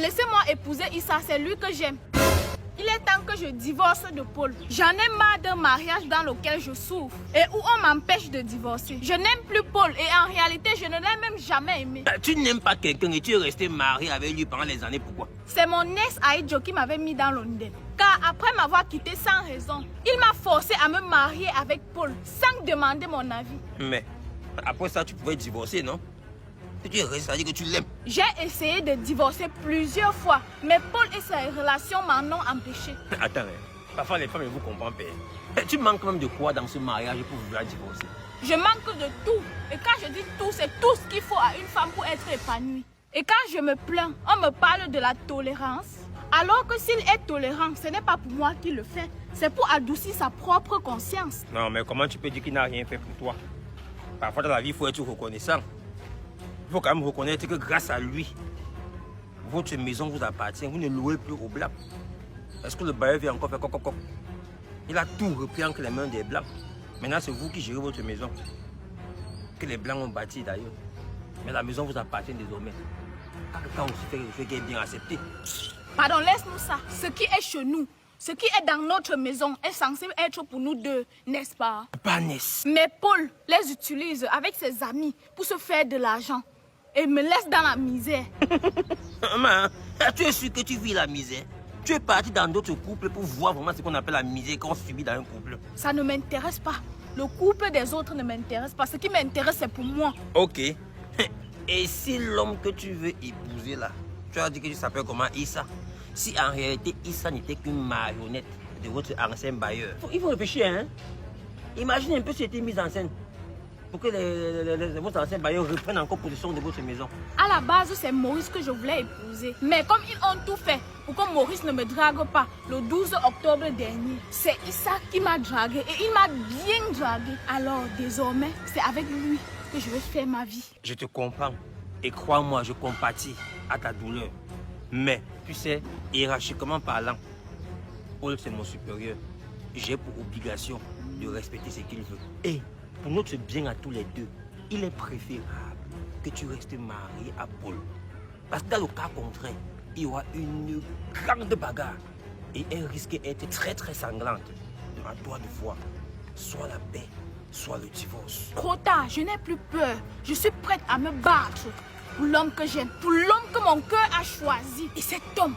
laissez-moi épouser Issa, c'est lui que j'aime. Il est temps que je divorce de Paul. J'en ai marre d'un mariage dans lequel je souffre et où on m'empêche de divorcer. Je n'aime plus Paul et en réalité, je ne l'ai même jamais aimé. Tu n'aimes pas quelqu'un et tu es resté marié avec lui pendant les années, pourquoi? C'est mon ex Aïdjo qui m'avait mis dans l'ondel. Car après m'avoir quitté sans raison, il m'a forcé à me marier avec Paul sans demander mon avis. Mais après ça, tu pouvais divorcer, non? Tu es resté à dire que tu l'aimes. J'ai essayé de divorcer plusieurs fois, mais Paul et ses relations m'en ont empêché. Attends, parfois les femmes ne vous comprennent pas. Tu manques même de quoi dans ce mariage pour vouloir divorcer? Je manque de tout. Et quand je dis tout, c'est tout ce qu'il faut à une femme pour être épanouie. Et quand je me plains, on me parle de la tolérance. Alors que s'il est tolérant, ce n'est pas pour moi qu'il le fait. C'est pour adoucir sa propre conscience. Non, mais comment tu peux dire qu'il n'a rien fait pour toi? Parfois dans la vie, il faut être reconnaissant. Il faut quand même reconnaître que grâce à lui, votre maison vous appartient. Vous ne louez plus aux Blancs. Est-ce que le bailleur vient encore faire coq? Il a tout repris entre les mains des Blancs. Maintenant, c'est vous qui gérez votre maison. Que les Blancs ont bâti d'ailleurs. Mais la maison vous appartient désormais. Quand aussi fait quelque chose qui est bien accepté. Pardon, laisse-nous ça. Ce qui est chez nous, ce qui est dans notre maison est censé être pour nous deux, n'est-ce pas? Pas n'est-ce. Mais Paul les utilise avec ses amis pour se faire de l'argent et me laisse dans la misère. Mais tu es sûr que tu vis la misère? Tu es parti dans d'autres couples pour voir vraiment ce qu'on appelle la misère qu'on subit dans un couple. Ça ne m'intéresse pas. Le couple des autres ne m'intéresse pas. Ce qui m'intéresse, c'est pour moi. Ok. Et si l'homme que tu veux épouser là, tu as dit que tu s'appelles comment? Issa. Si en réalité Issa n'était qu'une marionnette de votre ancien bailleur. Il faut réfléchir, hein? Imagine un peu si c'était mis en scène. Pour que votre ancien bailleur reprenne encore possession de votre maison. À la base, c'est Maurice que je voulais épouser. Mais comme ils ont tout fait pour que Maurice ne me drague pas le 12 octobre dernier, c'est Issa qui m'a dragué et il m'a bien dragué. Alors désormais, c'est avec lui que je vais faire ma vie. Je te comprends. Et crois-moi, je compatis à ta douleur. Mais, tu sais, hiérarchiquement parlant, Paul c'est mon supérieur. J'ai pour obligation de respecter ce qu'il veut. Et pour notre bien à tous les deux, il est préférable que tu restes marié à Paul. Parce que dans le cas contraire, il y aura une grande bagarre. Et elle risque d'être très très sanglante. À toi de voir soit la paix, soit le divorce. Trop tard, je n'ai plus peur. Je suis prête à me battre pour l'homme que j'aime, pour l'homme que mon cœur a choisi. Et cet homme,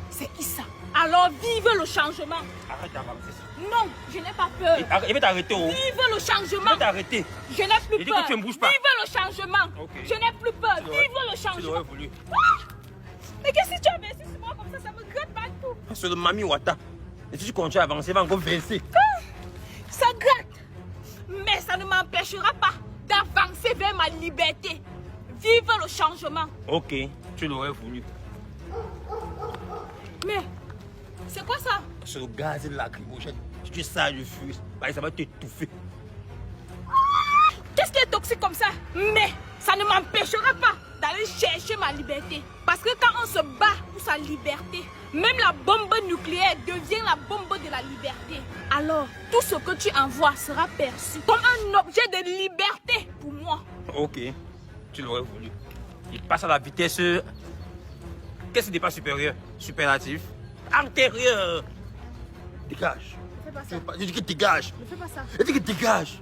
c'est Issa. Alors vive le changement. Arrête d'avancer ça. Non, je n'ai pas peur. Il va t'arrêter. Oh. Vive le changement. Il va t'arrêter. Je n'ai plus Il dit peur. que tu ne bouges pas. Vive le changement. Okay. Je n'ai plus peur. Vive le Tu changement. l'aurais voulu. Ah! Mais qu'est-ce que tu as versé sur moi comme ça? Ça me gratte partout. C'est le Mami Wata. Et si tu continues à avancer, il va encore verser. Ah! Ça gratte. Mais ça ne m'empêchera pas d'avancer vers ma liberté. Vive le changement. Ok, tu l'aurais voulu. Mais c'est quoi ça? C'est le gaz lacrymogène. Si tu sors le feu, ça va t'étouffer. Qu'est-ce qui est toxique comme ça? Mais ça ne m'empêchera pas d'aller chercher ma liberté. Parce que quand on se bat pour sa liberté, même la bombe nucléaire devient la bombe de la liberté. Alors, tout ce que tu envoies sera perçu comme un objet de liberté pour moi. Ok, tu l'aurais voulu. Il passe à la vitesse... Qu'est-ce qui n'est pas supérieur? Superlatif. Antérieur. Dégage. Ne fais pas ça. Je dis que dégage. Ne fais pas ça. Je dis que dégage.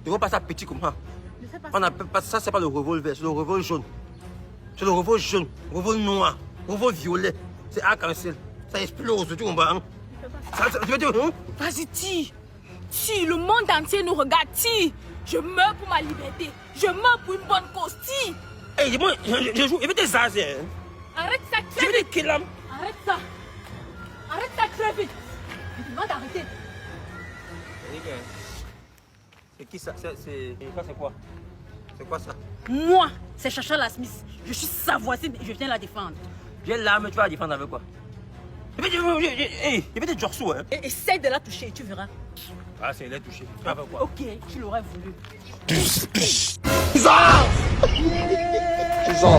Tu vois pas ça petit comme ça. Ne fais pas On ça. appelle pas ça, c'est pas le revolver, c'est le revolver jaune. C'est le revolver jaune, revolver noir, revolver violet. C'est arc-en-ciel. Ça explose, tu comprends? Ne fais pas ça. Tu veux dire, hein? Vas-y, tire. Tire, le monde entier nous regarde. Tire. Je meurs pour ma liberté. Je meurs pour une bonne cause. Tire. Hey, dis-moi, je joue, il veut des zazer. Arrête ça Tu très veux vite. des killam? Arrête ça. Arrête ça très vite. Je te demande d'arrêter. C'est qui ça? C'est quoi? C'est quoi ça? Moi, c'est Chacha la Smith. Je suis sa voisine et je viens la défendre. J'ai l'arme, tu vas la défendre avec quoi? Il veut des jorsous, hein? Et essaye de la toucher, tu verras. Ah, c'est elle est touchée. Tu vas avec quoi? Ok, tu l'aurais voulu.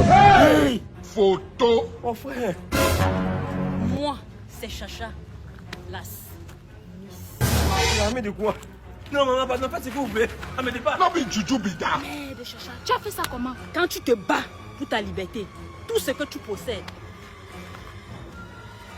Hey! Photo. Mon frère. Moi, c'est Chacha la Smith. Mais de quoi? Non, maman, pas s'il vous plaît. Ah, mais pas. Non, mais Juju Bida. Merde, Chacha. Tu as fait ça comment? Quand tu te bats pour ta liberté, tout ce que tu possèdes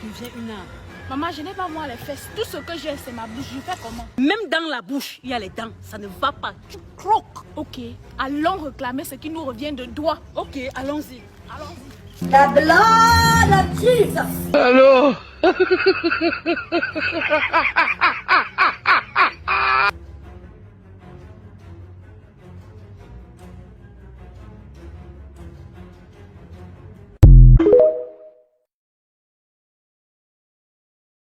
deviens une âme. Maman, je n'ai pas moi les fesses. Tout ce que j'ai, c'est ma bouche. Je fais comment? Même dans la bouche, il y a les dents. Ça ne va pas. Tu croques. Ok, allons réclamer ce qui nous revient de droit. Ok, allons-y. Allons-y. The blood of Jesus. Allô